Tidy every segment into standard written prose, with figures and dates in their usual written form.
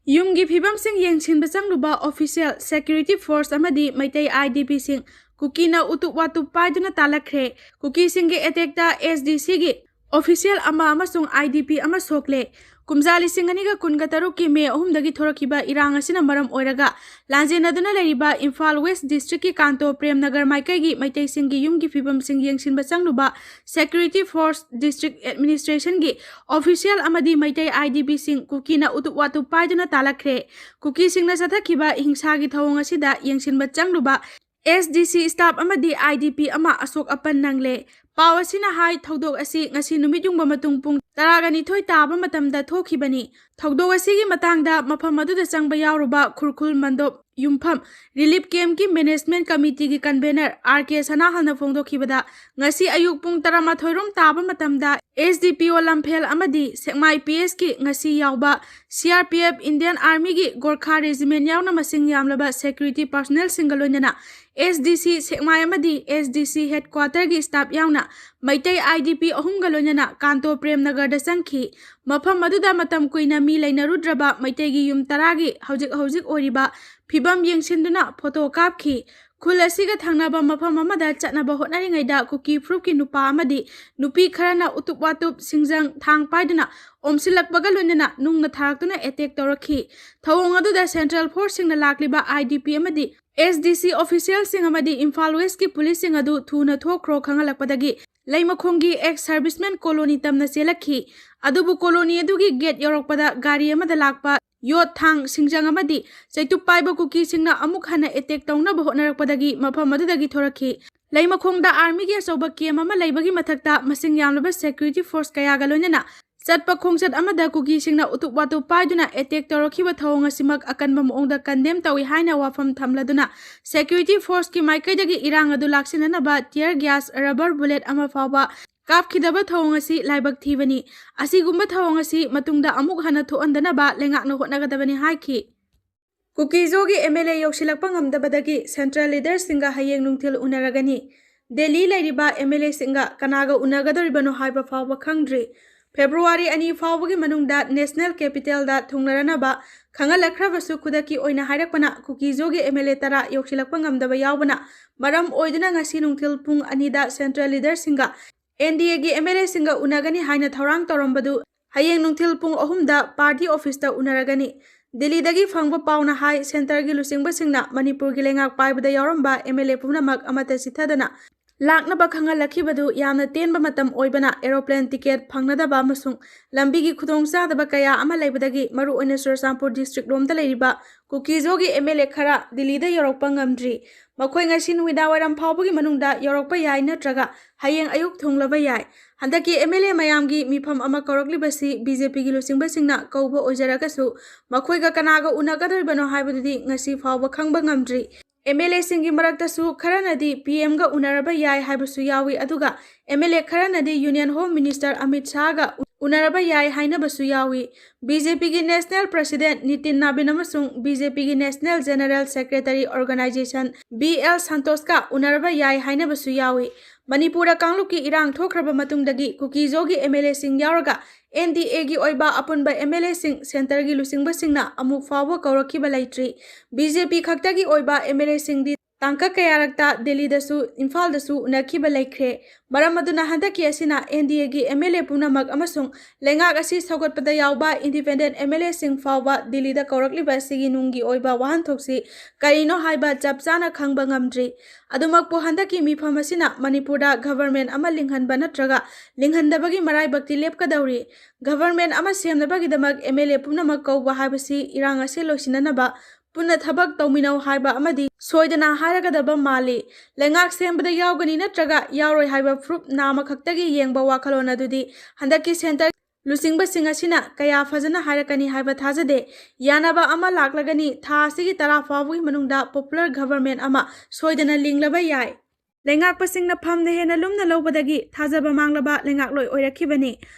ꯌꯨꯝꯒꯤ ꯐꯤꯕꯝꯁꯤꯡ ꯌꯦꯡꯁꯤꯟꯕ ꯆꯪꯂꯨꯕ ꯑꯣꯐꯤꯁꯤꯌꯦꯜ ꯁꯦꯀ꯭ꯌꯨꯔꯤꯇꯤ ꯐꯣꯔꯁ ꯑꯃꯗꯤ ꯃꯩꯇꯩ IDPꯁꯤꯡ ꯀꯨꯀꯤꯅ ꯎꯇꯨꯞ ꯋꯥꯇꯨꯞ ꯄꯥꯏꯗꯨꯅ ꯇꯥꯜꯂꯛꯈ꯭ꯔꯦ꯫ ꯀꯨꯀꯤꯁꯤꯡꯒꯤ ꯑꯦꯇꯦꯛꯇ SDCꯒꯤ ꯑꯣꯐꯤꯁꯤꯌꯦꯜ ꯑꯃ ꯑꯃꯁꯨꯡ IDP ꯑꯃ ꯁꯣꯛꯂꯦ꯫ ꯀꯨꯝꯖꯥ 2023ꯀꯤ ꯃꯦ 3ꯗꯒꯤ ꯊꯣꯔꯛꯈꯤꯕ ꯏꯔꯥꯡ ꯑꯁꯤꯅ ꯃꯔꯝ ꯑꯣꯏꯔꯒ ꯂꯥꯟꯖꯦꯟꯅꯗꯨꯅ ꯂꯩꯔꯤꯕ ꯏꯝꯐꯥꯜ ꯋꯦꯁ ꯗꯤꯁꯇ꯭ꯔꯤꯛꯀꯤ ꯀꯥꯟꯇꯣ ꯄ꯭ꯔꯦꯝꯅꯒꯔ ꯃꯥꯏꯀꯩꯒꯤ ꯃꯩꯇꯩꯁꯤꯡꯒꯤ ꯌꯨꯝꯒꯤ ꯐꯤꯕꯝꯁꯤꯡ ꯌꯦꯡꯁꯤꯟꯕ ꯆꯪꯂꯨꯕ ꯁꯦꯀ꯭ꯌꯨꯔꯤꯇꯤ ꯐꯣꯔꯁ ꯗꯤꯁꯇ꯭ꯔꯤꯛ ꯑꯦꯗꯃꯤꯅꯤꯁꯇ꯭ꯔꯦꯁꯟꯒꯤ ꯑꯣꯐꯤꯁꯤꯌꯦꯜ ꯑꯃꯗꯤ ꯃꯩꯇꯩ IDPꯁꯤꯡ ꯀꯨꯀꯤꯅ ꯎꯇꯨꯞ ꯋꯥꯇꯨꯞ ꯄꯥꯏꯗꯨꯅ ꯇꯥꯜꯂꯛꯈ꯭ꯔꯦ꯫ ꯀꯨꯀꯤꯁꯤꯡꯅ ꯆꯠꯊꯈꯤꯕ ꯍꯤꯡꯁꯥꯒꯤ ꯊꯧꯑꯣꯡ ꯑꯁꯤꯗ ꯌꯦꯡꯁꯤꯟꯕ ꯆꯪꯂꯨꯕ SDC ꯁ꯭ꯇꯥꯐ ꯑꯃꯗꯤ IDP ꯑꯃ ꯑꯁꯣꯛ ꯑꯄꯟ ꯅꯪꯂꯦ꯫ ꯄꯥꯎ ꯑꯁꯤꯅ ꯍꯥꯏ ꯊꯧꯗꯣꯛ ꯑꯁꯤ ꯉꯁꯤ ꯅꯨꯃꯤꯠ ꯌꯨꯡꯕ ꯃꯇꯨꯡ ꯄꯨꯡ 12 ꯇꯥꯕ ꯃꯇꯝꯗ ꯊꯣꯛꯈꯤꯕꯅꯤ꯫ ꯊꯧꯗꯣꯛ ꯑꯁꯤꯒꯤ ꯃꯇꯥꯡꯗ ꯃꯐꯝ ꯑꯗꯨꯗ ꯆꯪꯕ ꯌꯥꯎꯔꯨꯕ ꯈꯨꯔꯈꯨꯜ ꯃꯟꯗꯣꯞ ꯌꯨꯝꯐꯝ ꯔꯤꯂꯤꯐ ꯀꯦꯝꯞꯀꯤ ꯃꯦꯅꯦꯖꯃꯦꯟꯠ ꯀꯃꯤꯇꯤꯒꯤ ꯀꯟꯚꯦꯅꯔ RK ꯁꯅꯥꯍꯜꯅ ꯐꯣꯡꯗꯣꯛꯈꯤꯕꯗ ꯉꯁꯤ ꯑꯌꯨꯛ ꯄꯨꯡ 11 ꯇꯥꯕ ꯃꯇꯝꯗ SDPO ꯂꯝꯐꯦꯜ ꯑꯃꯗꯤ ꯁꯦꯛꯃꯥꯏ PSꯀꯤ ꯉꯁꯤ ꯌꯥꯎꯕ CRPF ꯏꯟꯗꯤꯌꯟ ꯑꯥꯔꯃꯤꯒꯤ ꯒꯣꯔꯈꯥ ꯔꯦꯖꯤꯃꯦꯟꯠ ꯌꯥꯎꯅ ꯃꯁꯤꯡ ꯌꯥꯝꯂꯕ ꯁꯦꯀ꯭ꯌꯨꯔꯤꯇꯤ ꯄꯔꯁꯣꯅꯦꯜꯁꯤꯡꯒ ꯂꯣꯏꯅꯅ SDC ꯁꯦꯛꯃꯥꯏ ꯑꯃꯗꯤ SDC ꯍꯦꯗꯀ꯭ꯋꯥꯇꯔꯒꯤ ꯁ꯭ꯇꯥꯐ ꯌꯥꯎꯅ ꯃꯩꯇꯩ IDP 3ꯒ ꯂꯣꯏꯅꯅ ꯀꯥꯟꯇꯣ ꯄ꯭ꯔꯦꯝꯅꯒꯔꯗ ꯆꯪꯈꯤ꯫ ꯃꯐꯝ ꯑꯗꯨꯗ ꯃꯇꯝ ꯀꯨꯏꯅ ꯃꯤ ꯂꯩꯅꯔꯨꯗ꯭ꯔꯕ ꯃꯩꯇꯩꯒꯤ ꯌꯨꯝ 10ꯒꯤ ꯍꯧꯖꯤꯛ ꯑꯣꯏꯔꯤꯕ ꯐꯤꯕꯝ ꯌꯦꯡꯁꯤꯟꯗꯨꯅ ꯐꯣꯇꯣ ꯀꯥꯞꯈꯤ꯫ ꯈꯨꯜ ꯑꯁꯤꯒ ꯊꯪꯅꯕ ꯃꯐꯝ ꯑꯃꯗ ꯆꯠꯅꯕ ꯍꯣꯠꯅꯔꯤꯉꯩꯗ ꯀꯨꯀꯤ ꯐꯨꯔꯨꯞꯀꯤ ꯅꯨꯄꯥ ꯑꯃꯗꯤ ꯅꯨꯄꯤ ꯈꯔꯅ ꯎꯇꯨꯞ ꯋꯥꯇꯨꯞ ꯁꯤꯡꯖꯪ ꯊꯥꯡ ꯄꯥꯏꯗꯨꯅ ꯑꯣꯝꯁꯤꯜꯂꯛꯄꯒ ꯂꯣꯏꯅꯅ ꯅꯨꯡꯅ ꯊꯥꯔꯛꯇꯨꯅ ꯑꯦꯇꯦꯛ ꯇꯧꯔꯛꯈꯤ꯫ ꯊꯧꯑꯣꯡ ꯑꯗꯨꯗ ꯁꯦꯟꯇ꯭ꯔꯦꯜ ꯐꯣꯔꯁꯁꯤꯡꯅ ꯂꯥꯛꯂꯤꯕ IDP ꯑꯃꯗꯤ SDC ꯑꯣꯐꯤꯁꯤꯌꯦꯜꯁꯤꯡ ꯑꯃꯗꯤ ꯏꯝꯐꯥꯜ ꯋꯦꯁꯀꯤ ꯄꯨꯂꯤꯁꯁꯤꯡ ꯑꯗꯨ ꯊꯨꯅ ꯊꯣꯛꯈ꯭ꯔꯣ ꯈꯪꯍꯜꯂꯛꯄꯗꯒꯤ ꯂꯩꯃꯈꯣꯡꯒꯤ ꯑꯦꯛꯁ ꯁꯔꯚꯤꯁꯃꯦꯟ ꯀꯣꯂꯣꯅꯤ ꯇꯝꯅ ꯆꯦꯜꯂꯛꯈꯤ꯫ ꯑꯗꯨꯕꯨ ꯀꯣꯂꯣꯅꯤ ꯑꯗꯨꯒꯤ ꯒꯦꯠ ꯌꯧꯔꯛꯄꯗ ꯒꯥꯔꯤ ꯑꯃꯗ ꯂꯥꯛꯄ ꯌꯣꯠ ꯊꯥꯡ ꯁꯤꯡꯖꯪ ꯑꯃꯗꯤ ꯆꯩꯇꯨꯞ ꯄꯥꯏꯕ ꯀꯨꯀꯤꯁꯤꯡꯅ ꯑꯃꯨꯛ ꯍꯟꯅ ꯑꯦꯇꯦꯛ ꯇꯧꯅꯕ ꯍꯣꯠꯅꯔꯛꯄꯗꯒꯤ ꯃꯐꯝ ꯑꯗꯨꯗꯒꯤ ꯊꯣꯔꯛꯈꯤ꯫ ꯂꯩꯃꯈꯣꯡꯗ ꯑꯥꯔꯃꯤꯒꯤ ꯑꯆꯧꯕ ꯀꯦꯝꯞ ꯑꯃ ꯂꯩꯕꯒꯤ ꯃꯊꯛꯇ ꯃꯁꯤꯡ ꯌꯥꯝꯂꯕ ꯁꯦꯀ꯭ꯌꯨꯔꯤꯇꯤ ꯐꯣꯔꯁ ꯀꯌꯥꯒ ꯂꯣꯏꯅꯅ ꯆꯠꯄ ꯈꯣꯡꯆꯠ ꯑꯃꯗ ꯀꯨꯀꯤꯁꯤꯡꯅ ꯎꯇꯨꯞ ꯋꯥꯇꯨꯞ ꯄꯥꯏꯗꯨꯅ ꯑꯦꯇꯦꯛ ꯇꯧꯔꯛꯈꯤꯕ ꯊꯧꯑꯣꯡ ꯑꯁꯤꯃꯛ ꯑꯀꯟꯕ ꯃꯑꯣꯡꯗ ꯀꯟꯗꯦꯝ ꯇꯧꯏ ꯍꯥꯏꯅ ꯋꯥꯐꯝ ꯊꯝꯂꯗꯨꯅ ꯁꯦꯀ꯭ꯌꯨꯔꯤꯇꯤ ꯐꯣꯔꯁꯀꯤ ꯃꯥꯏꯀꯩꯗꯒꯤ ꯏꯔꯥꯡ ꯑꯗꯨ ꯂꯥꯛꯁꯤꯟꯅꯅꯕ ꯇꯤꯌꯔ ꯒ꯭ꯌꯥꯁ, ꯔꯕꯔ ꯕꯨꯂꯦꯠ ꯑꯃ ꯐꯥꯎꯕ ꯀꯥꯞꯈꯤꯗꯕ ꯊꯧꯑꯣꯡ ꯑꯁꯤ ꯂꯥꯏꯕꯛ ꯊꯤꯕꯅꯤ꯫ ꯑꯁꯤꯒꯨꯝꯕ ꯊꯧꯑꯣꯡ ꯑꯁꯤ ꯃꯇꯨꯡꯗ ꯑꯃꯨꯛ ꯍꯟꯅ ꯊꯣꯛꯍꯟꯗꯅꯕ ꯂꯩꯉꯥꯛꯅ ꯍꯣꯠꯅꯒꯗꯕꯅꯤ ꯍꯥꯏꯈꯤ꯫ ꯀꯨꯀꯤꯖꯣꯒꯤ MLA ꯌꯧꯁꯤꯜꯂꯛꯄ ꯉꯝꯗꯕꯗꯒꯤ ꯁꯦꯟꯇ꯭ꯔꯦꯜ ꯂꯤꯗꯔꯁꯤꯡꯒ ꯍꯌꯦꯡ ꯅꯨꯡꯊꯤꯜ ꯎꯅꯔꯒꯅꯤ꯫ ꯗꯦꯜꯂꯤ ꯂꯩꯔꯤꯕ MLAꯁꯤꯡꯒ ꯀꯅꯥꯒ ꯎꯅꯒꯗꯧꯔꯤꯕꯅꯣ ꯍꯥꯏꯕ ꯐꯥꯎꯕ ꯈꯪꯗ꯭ꯔꯤ꯫ ꯐꯦꯕ꯭ꯔꯨꯋꯥꯔꯤ 2 ꯐꯥꯎꯕꯒꯤ ꯃꯅꯨꯡꯗ ꯅꯦꯁꯅꯦꯜ ꯀꯦꯄꯤꯇꯦꯜꯗ ꯊꯨꯡꯂꯔꯅꯕ ꯈꯪꯍꯜꯂꯛꯈ꯭ꯔꯕꯁꯨ ꯈꯨꯗꯛꯀꯤ ꯑꯣꯏꯅ ꯍꯥꯏꯔꯛꯄꯅ ꯀꯨꯀꯤꯖꯣꯒꯤ MLA 10 ꯌꯧꯁꯤꯜꯂꯛꯄ ꯉꯝꯗꯕ ꯌꯥꯎꯕꯅ ꯃꯔꯝ ꯑꯣꯏꯗꯨꯅ ꯉꯁꯤ ꯅꯨꯡꯊꯤꯜ ꯄꯨꯡ 2ꯗ ꯁꯦꯟꯇ꯭ꯔꯦꯜ ꯂꯤꯗꯔꯁꯤꯡꯒ NDAꯒꯤ MLAꯁꯤꯡꯒ ꯎꯅꯒꯅꯤ ꯍꯥꯏꯅ ꯊꯧꯔꯥꯡ ꯇꯧꯔꯝꯕꯗꯨ ꯍꯌꯦꯡ ꯅꯨꯡꯊꯤꯜ ꯄꯨꯡ 3ꯗ ꯄꯥꯔꯇꯤ ꯑꯣꯐꯤꯁꯇ ꯎꯅꯔꯒꯅꯤ꯫ ꯗꯤꯜꯂꯤꯗꯒꯤ ꯐꯪꯕ ꯄꯥꯎꯅ ꯍꯥꯏ ꯁꯦꯟꯇꯔꯒꯤ ꯂꯨꯆꯤꯡꯕꯁꯤꯡꯅ ꯃꯅꯤꯄꯨꯔꯒꯤ ꯂꯩꯉꯥꯛ ꯄꯥꯏꯕꯗ ꯌꯥꯎꯔꯝꯕ MLA ꯄꯨꯝꯅꯃꯛ ꯑꯃꯠꯇ ꯆꯤꯠꯊꯗꯅ ꯂꯥꯛꯅꯕ ꯈꯪꯍꯜꯂꯛꯈꯤꯕꯗꯨ ꯌꯥꯝꯅ ꯇꯦꯟꯕ ꯃꯇꯝ ꯑꯣꯏꯕꯅ ꯑꯦꯔꯣꯄ꯭ꯂꯦꯟ ꯇꯤꯀꯦꯠ ꯐꯪꯅꯗꯕ ꯑꯃꯁꯨꯡ ꯂꯝꯕꯤꯒꯤ ꯈꯨꯗꯣꯡꯆꯥꯗꯕ ꯀꯌꯥ ꯑꯃ ꯂꯩꯕꯗꯒꯤ ꯃꯔꯨꯑꯣꯏꯅ ꯆꯨꯔꯆꯥꯟꯄꯨꯔ ꯗꯤꯁꯇ꯭ꯔꯤꯛ ꯂꯣꯝꯗ ꯂꯩꯔꯤꯕ ꯀꯨꯀꯤꯖꯣꯒꯤ MLA ꯈꯔ ꯗꯤꯜꯂꯤꯗ ꯌꯧꯔꯛꯄ ꯉꯝꯗ꯭ꯔꯤ꯫ ꯃꯈꯣꯏ ꯉꯁꯤ ꯅꯨꯃꯤꯗꯥꯡꯋꯥꯏꯔꯝ ꯐꯥꯎꯕꯒꯤ ꯃꯅꯨꯡꯗ ꯌꯧꯔꯛꯄ ꯌꯥꯏ ꯅꯠꯇ꯭ꯔꯒ ꯍꯌꯦꯡ ꯑꯌꯨꯛ ꯊꯨꯡꯂꯕ ꯌꯥꯏ꯫ ꯍꯟꯗꯛꯀꯤ MLA ꯃꯌꯥꯝꯒꯤ ꯃꯤꯐꯝ ꯑꯃ ꯀꯧꯔꯛꯂꯤꯕꯁꯤ BJPꯒꯤ ꯂꯨꯆꯤꯡꯕꯁꯤꯡꯅ ꯀꯧꯕ ꯑꯣꯏꯖꯔꯒꯁꯨ ꯃꯈꯣꯏꯒ ꯀꯅꯥꯒ ꯎꯅꯒꯗꯧꯔꯤꯕꯅꯣ ꯍꯥꯏꯕꯗꯨꯗꯤ ꯉꯁꯤ ꯐꯥꯎꯕ ꯈꯪꯕ ꯉꯝꯗ꯭ꯔꯤ꯫ MLAꯁꯤꯡꯒꯤ ꯃꯔꯛꯇꯁꯨ ꯈꯔꯅꯗꯤ PMꯒ ꯎꯅꯔꯕ ꯌꯥꯏ ꯍꯥꯏꯕꯁꯨ ꯌꯥꯎꯏ ꯑꯗꯨꯒ MLA ꯈꯔꯅꯗꯤ ꯌꯨꯅꯤꯌꯟ ꯍꯣꯝ ꯃꯤꯅꯤꯁꯇꯔ ꯑꯃꯤꯠ ꯁꯥꯍꯒ ꯎꯅꯔꯕ ꯌꯥꯏ ꯍꯥꯏꯅꯕꯁꯨ ꯌꯥꯎꯏ꯫ BJPꯒꯤ ꯅꯦꯁꯅꯦꯜ ꯄ꯭ꯔꯁꯤꯗꯦꯟꯠ ꯅꯤꯇꯤꯟ ꯅꯕꯤꯟ ꯑꯃꯁꯨꯡ BJPꯒꯤ national general secretary organisation BL ꯁꯟꯇꯣꯁꯀ ꯎꯅꯔꯕ ꯌꯥꯏ ꯍꯥꯏꯅꯕꯁꯨ ꯌꯥꯎꯏ꯫ ꯃꯅꯤꯄꯨꯔꯗ ꯀꯥꯡꯂꯨꯞꯀꯤ ꯏꯔꯥꯡ ꯊꯣꯛꯈ꯭ꯔꯕ ꯃꯇꯨꯡꯗꯒꯤ ꯀꯨꯀꯤꯖꯣꯒꯤ MLAꯁꯤꯡ ꯌꯥꯎꯔꯒ NDAꯒꯤ ꯑꯣꯏꯕ ꯑꯄꯨꯟꯕ MLAꯁꯤꯡ ꯁꯦꯟꯇꯔꯒꯤ ꯂꯨꯆꯤꯡꯕꯁꯤꯡꯅ ꯑꯃꯨꯛ ꯐꯥꯎꯕ ꯀꯧꯔꯛꯈꯤꯕ ꯂꯩꯇ꯭ꯔꯤ꯫ BJP ꯈꯛꯇꯒꯤ ꯑꯣꯏꯕ MLAꯁꯤꯡꯗꯤ ꯇꯥꯡꯀꯛ ꯀꯌꯥꯔꯛꯇ ꯗꯤꯜꯂꯤꯗꯁꯨ ꯏꯝꯐꯥꯜꯗꯁꯨ ꯎꯅꯈꯤꯕ ꯂꯩꯈ꯭ꯔꯦ꯫ ꯃꯔꯝ ꯑꯗꯨꯅ ꯍꯟꯗꯛꯀꯤ ꯑꯁꯤꯅ NDAꯒꯤ MLA ꯄꯨꯝꯅꯃꯛ ꯑꯃꯁꯨꯡ ꯂꯩꯉꯥꯛ ꯑꯁꯤ ꯁꯧꯒꯠꯄꯗ ꯌꯥꯎꯕ ꯏꯟꯗꯤꯄꯦꯟꯗꯦꯟꯠ MLAꯁꯤꯡ ꯐꯥꯎꯕ ꯗꯤꯜꯂꯤꯗ ꯀꯧꯔꯛꯂꯤꯕ ꯑꯁꯤꯒꯤ ꯅꯨꯡꯒꯤ ꯑꯣꯏꯕ ꯋꯥꯍꯟꯊꯣꯛꯁꯤ ꯀꯔꯤꯅꯣ ꯍꯥꯏꯕ ꯆꯞ ꯆꯥꯅ ꯈꯪꯕ ꯉꯝꯗ꯭ꯔꯤ꯫ ꯑꯗꯨꯃꯛꯄꯨ ꯍꯟꯗꯛꯀꯤ ꯃꯤꯐꯝ ꯑꯁꯤꯅ ꯃꯅꯤꯄꯨꯔꯗ ꯒꯚꯔꯟꯃꯦꯟꯠ ꯑꯃ ꯂꯤꯡꯍꯟꯕ ꯅꯠꯇ꯭ꯔꯒ ꯂꯤꯡꯍꯟꯗꯕꯒꯤ ꯃꯔꯥꯏꯕꯛꯇꯤ ꯂꯦꯞꯀꯗꯧꯔꯤ꯫ ꯒꯚꯔꯟꯃꯦꯟꯠ ꯑꯃ ꯁꯦꯝꯅꯕꯒꯤꯗꯃꯛ MLA ꯄꯨꯝꯅꯃꯛ ꯀꯧꯕ ꯍꯥꯏꯕꯁꯤ ꯏꯔꯥꯡ ꯑꯁꯤ ꯂꯣꯏꯁꯤꯟꯅꯅꯕ ꯄꯨꯟꯅ ꯊꯕꯛ ꯇꯧꯃꯤꯟꯅꯧ ꯍꯥꯏꯕ ꯑꯃꯗꯤ ꯁꯣꯏꯗꯅ ꯍꯥꯏꯔꯒꯗꯕ ꯃꯥꯜꯂꯤ꯫ ꯂꯩꯉꯥꯛ ꯁꯦꯝꯕꯗ ꯌꯥꯎꯒꯅꯤ ꯅꯠꯇ꯭ꯔꯒ ꯌꯥꯎꯔꯣꯏ ꯍꯥꯏꯕ ꯐꯨꯔꯨꯞ ꯅꯥꯝꯃ ꯈꯛꯇꯒꯤ ꯌꯦꯡꯕ ꯋꯥꯈꯜꯂꯣꯟ ꯑꯗꯨꯗꯤ ꯍꯟꯗꯛꯀꯤ ꯁꯦꯟꯇꯔ ꯂꯨꯆꯤꯡꯕꯁꯤꯡ ꯑꯁꯤꯅ ꯀꯌꯥ ꯐꯖꯅ ꯍꯥꯏꯔꯛꯀꯅꯤ ꯍꯥꯏꯕ ꯊꯥꯖꯗꯦ꯫ ꯌꯥꯅꯕ ꯑꯃ ꯂꯥꯛꯂꯒꯅꯤ ꯊꯥ ꯑꯁꯤꯒꯤ 10 ꯐꯥꯎꯕꯒꯤ ꯃꯅꯨꯡꯗ ꯄꯣꯄꯨꯂꯔ ꯒꯚꯔꯟꯃꯦꯟꯠ ꯑꯃ ꯁꯣꯏꯗꯅ ꯂꯤꯡꯂꯕ ꯌꯥꯏ꯫ ꯂꯩꯉꯥꯛꯄꯁꯤꯡꯅ ꯐꯝꯅ ꯍꯦꯟꯅ ꯂꯨꯝꯅ ꯂꯧꯕꯗꯒꯤ ꯊꯥꯖꯕ ꯃꯥꯡꯂꯕ ꯂꯩꯉꯥꯛꯂꯣꯏ ꯑꯣꯏꯔꯛꯈꯤꯕꯅꯤ꯫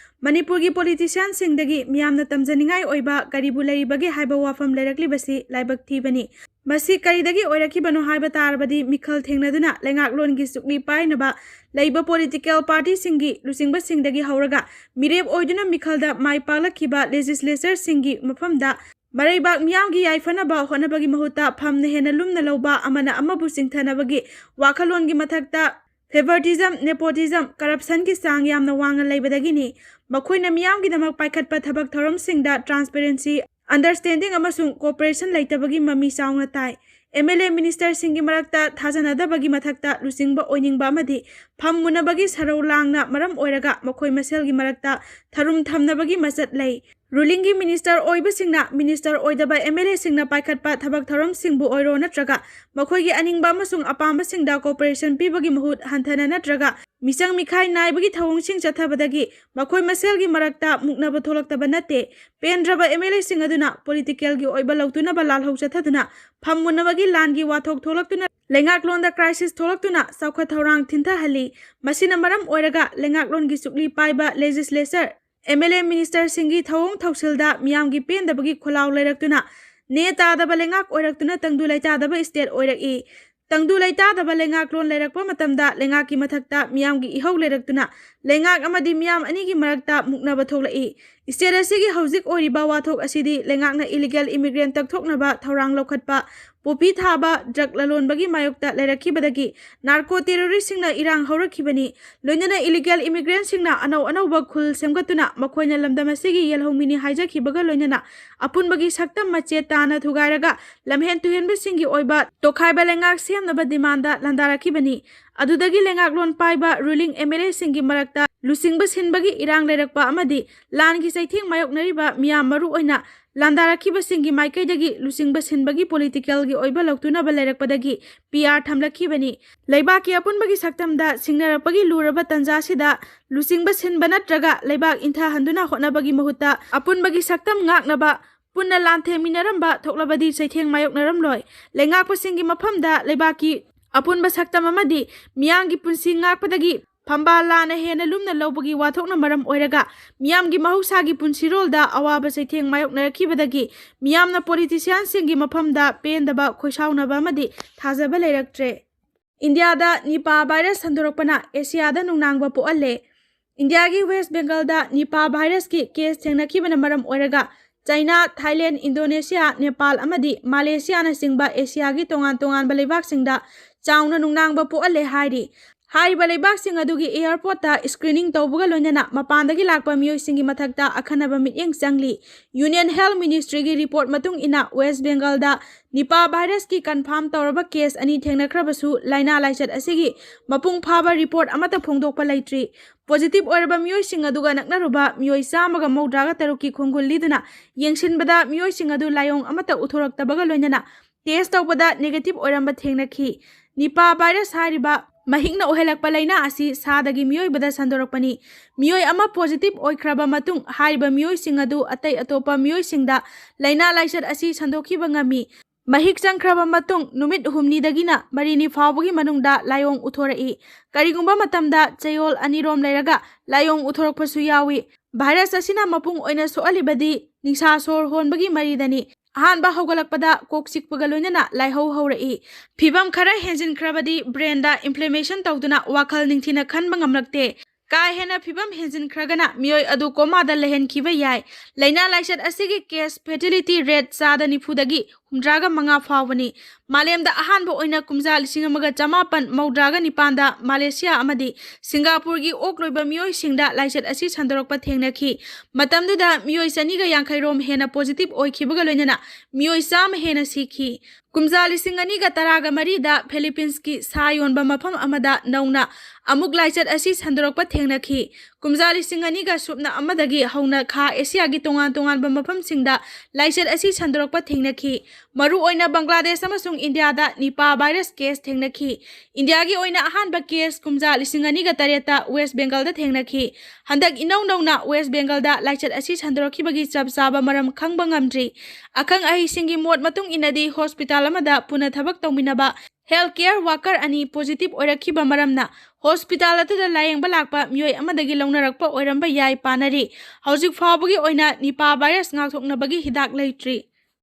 ꯃꯅꯤꯄꯨꯔꯒꯤ ꯄꯣꯂꯤꯇꯤꯁꯤꯌꯥꯟꯁꯤꯡꯗꯒꯤ ꯃꯤꯌꯥꯝꯅ ꯇꯝꯖꯅꯤꯡꯉꯥꯏ ꯑꯣꯏꯕ ꯀꯔꯤꯕꯨ ꯂꯩꯔꯤꯕꯒꯦ ꯍꯥꯏꯕ ꯋꯥꯐꯝ ꯂꯩꯔꯛꯂꯤꯕꯁꯤ ꯂꯥꯏꯕꯛ ꯊꯤꯕꯅꯤ꯫ ꯃꯁꯤ ꯀꯔꯤꯗꯒꯤ ꯑꯣꯏꯔꯛꯈꯤꯕꯅꯣ ꯍꯥꯏꯕ ꯇꯥꯔꯕꯗꯤ ꯃꯤꯈꯜ ꯊꯦꯡꯅꯗꯨꯅ ꯂꯩꯉꯥꯛꯂꯣꯟꯒꯤ ꯆꯨꯛꯂꯤ ꯄꯥꯏꯅꯕ ꯂꯩꯕ ꯄꯣꯂꯤꯇꯤꯀꯦꯜ ꯄꯥꯔꯇꯤꯁꯤꯡꯒꯤ ꯂꯨꯆꯤꯡꯕꯁꯤꯡꯗꯒꯤ ꯍꯧꯔꯒ ꯃꯤꯔꯦꯞ ꯑꯣꯏꯗꯨꯅ ꯃꯤꯈꯜꯗ ꯃꯥꯏ ꯄꯥꯛꯂꯛꯈꯤꯕ ꯂꯦꯖꯤꯁꯂꯦꯆꯔꯁꯤꯡꯒꯤ ꯃꯐꯝꯗ Maraibak miyamgi yaifana honabagi mahuta phamna hena lumna lawba amana amabu singthanabagi wakhalongi mathakta favoritism, nepotism, corruption ki sang yamna wangan laibadagini makhoina miyamgi damak paikhatpa thabak thoramsingda transparency, understanding amasung cooperation laitabagi mami saungna tai. MLA minister singi marakta thajanadabagi mathakta lusingba oiningba amadi pham munabagi sarau langna maram oiraga makhoi maselgi marakta tharum thamnabagi masat lay. Ruling minister oiba singna minister oidaba MLA singna paikhatpa thabak thoram singbu oiro natraga makhoigi aningba amasung apamba singda cooperation pibagi mahut hanthana natraga misang mikhai naibagi thawong sing chathabadagi makhoi maselgi marakta muknaba tholaktaba nate pendraba MLA sing aduna political gi oiba lautuna ba lalhau chathaduna pham munabagi langi wathok tholaktuna lengaklon da crisis tholaktuna saukha thorang thintha hali masina maram oiraga lengaklon gi sukli paiba legislature MLA minister singi thawong thausilda miyamgi pendabagi kholaw lairaktuna ne tadaba lengak oiraktuna tangdu laitadaba state oiraki tangdu laitadaba lengaklon lairakpa matamda lengaki mathakta miyamgi ihau lairaktuna lengak amadi miyam anigi marakta muknaba tholai state asigi hauzik oiriba wathok asidi lengakna illegal immigrant takthoknaba thorang lokhatpa popi thaba drug lalonbagi mayokta lairakibadagi narco terrorist singna irang haurakibani loinana illegal immigrant singna anau ba khul semgatuna makhoina lamdam asigi yelhomini haijakibaga loinana apunbagi saktam mache tana thugairaga lamhen tuhenba singi oiba tokhaiba lengak semnaba demanda landarakibani adudagi lengaklon paiba ruling MLA singi marakta lusingba sinbagi irang lairakpa amadi langi saithing mayoknariba miyam maru oina landarakhiba singi maikaidagi lusingba sinbagi political gi oiba lautunaba lairakpadagi PR thamlakhibani leibaki apunbagi saktamda singnarapagi luraba tanja sida lusingba sinba natraga leibak intha handuna hotnabagi mahutta apunbagi saktam ngaknaba punna lanthe minaramba thoklabadi saitheng mayoknaram loi lengakpa singi maphamda leibaki apunba saktam amadi miyangi punsi ngakpadagi Pambala hena lumna lobagi wathokna maram oiraga miyamgi mahusagi punsirolda awaba saitheng mayokna rakibadagi miyamna politician singi maphamda pendaba khoisaunaba amadi thajaba leiraktre India da Nipah virus sandorakpana Asia da nungnangba poalle India gi West Bengal da Nipah virus ki case thengnakibana maram oiraga China, Thailand, Indonesia, Nepal amadi Malaysia na singba Asia gi tongan balibak singda chauna nungnangba poalle hairi Hariba leibak sing adugi airport ta screening tawbuga loinana mapandagi lakpa miyoi singi mathakta akhanaba mityeng changli Union Health Ministry gi report matung ina West Bengal da Nipah virus ki confirm tawraba case ani thengnakhrabasu laina laichat asigi mapung phaba report amata phongdokpa laitri positive oiraba miyoi sing aduga naknaruba miyoi samaga maudraga taruki khongul liduna yengsinbada miyoi sing adu layong amata uthoraktabaga loinana test tawbada negative oiramba thengnakhi Nipah virus hariba Mahingna ohelakpa laina asi sadagi miyoi bada sandorakpani miyoi ama positive oikraba matung hariba miyoi singadu atai atopa miyoi singda laina laisat asi sandokhiba ngami mahik changkraba matung numit humni dagina marini fawbagi manungda layong uthorai karigumba matamda chayol anirom lairaga layong uthorakpasu yawi virus asina mapung oina soalibadi ningsa sor honbagi maridani Ahanba haugalakpada kok sikpaga loinana laihau haurai phibam khara henjin khrabadi brain da inflammation tawduna wakhal ningthina khanba ngamlakte kai hena phibam henjin khragana miyoi adu koma da lehen khiba yai laina laisat asigi case fatality rate sada nifudagi humdraga manga fawani malemda ahanba oina kumja lisingamaga chamapan maudraga nipanda Malaysia amadi Singapore gi okloiba miyoi singda laisat asi sandorakpa thengnakhi matamduda miyoi saniga yankhairom hena positive oikhibaga loinana miyoi sam hena sikhi kumja lisingani ga taraga marida Philippines ki sayonba mafam amada nauna amuk laisat asi sandorakpa thengnakhi kumja lisingani ga supna amadagi hauna kha Asia gi tongan ba mafam singda laisat asi sandorakpa thengnakhi maru oina Bangladesh amasung India da Nipah virus case thengnakhi India gi oina ahanba case kumja lisingani ga tareta West Bengal da thengnakhi handak inauna West Bengal da laichat asi sandorakhibagi chapsaba maram khangba ngamdri akhang ahi singi mot matung inadi hospital amada puna thabak tawminaba healthcare worker ani positive oirakhiba maramna hospital atuda layengba lakpa miyoi amadagi launarakpa oiramba yai panari hauzik fawbagi oina Nipah virus ngakthoknabagi hidak leitri